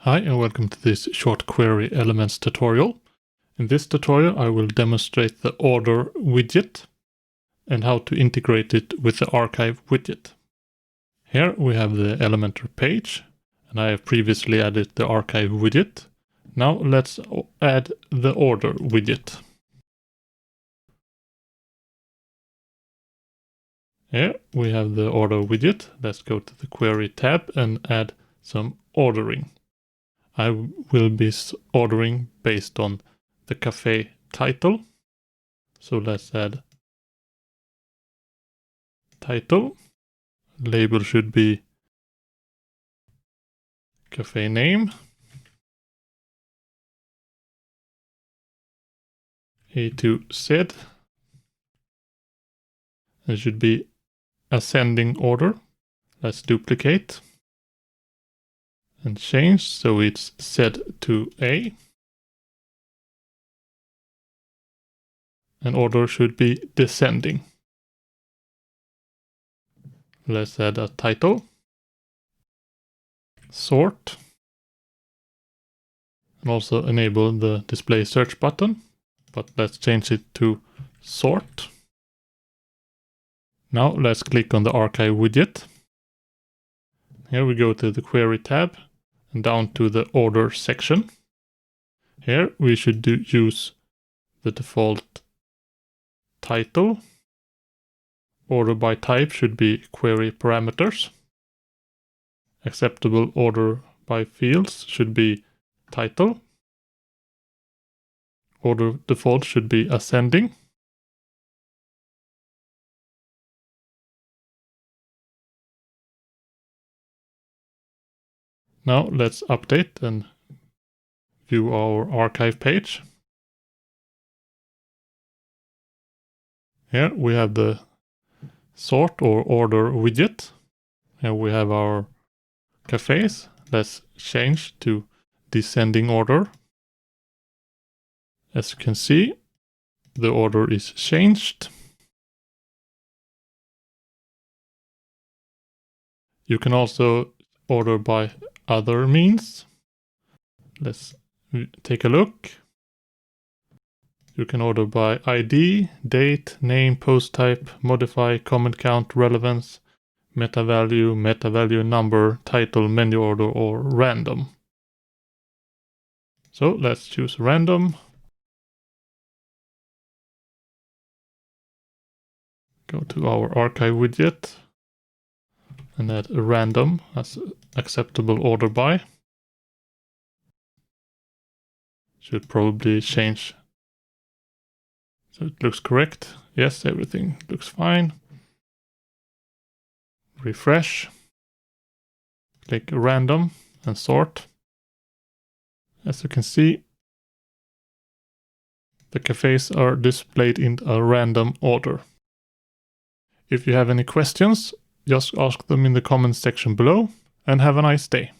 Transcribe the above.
Hi and welcome to this short query elements tutorial. In this tutorial I will demonstrate the order widget and how to integrate it with the archive widget. Here we have the Elementor page and I have previously added the archive widget. Now let's add the order widget. Here we have the order widget. Let's go to the query tab and add some ordering. I will be ordering based on the cafe title. So let's add title. Label should be cafe name. A to Z. It should be ascending order. Let's duplicate and change so it's Z to A. And order should be descending. Let's add a title. Sort. And also enable the display search button. But let's change it to sort. Now let's click on the archive widget. Here we go to the query tab and down to the order section. Here we should use the default title. Order by type should be query parameters. Acceptable order by fields should be title. Order default should be ascending. Now let's update and view our archive page. Here we have the sort or order widget. Here we have our cafes. Let's change to descending order. As you can see, the order is changed. You can also order by other means. Let's take a look. You can order by ID, date, name, post type, modify, comment count, relevance, meta value number, title, menu order, or random. So let's choose random. Go to our archive widget and add a random as acceptable order by. Should probably change so it looks correct. Yes, everything looks fine. Refresh. Click random and sort. As you can see, the cafes are displayed in a random order. If you have any questions, just ask them in the comments section below, and have a nice day.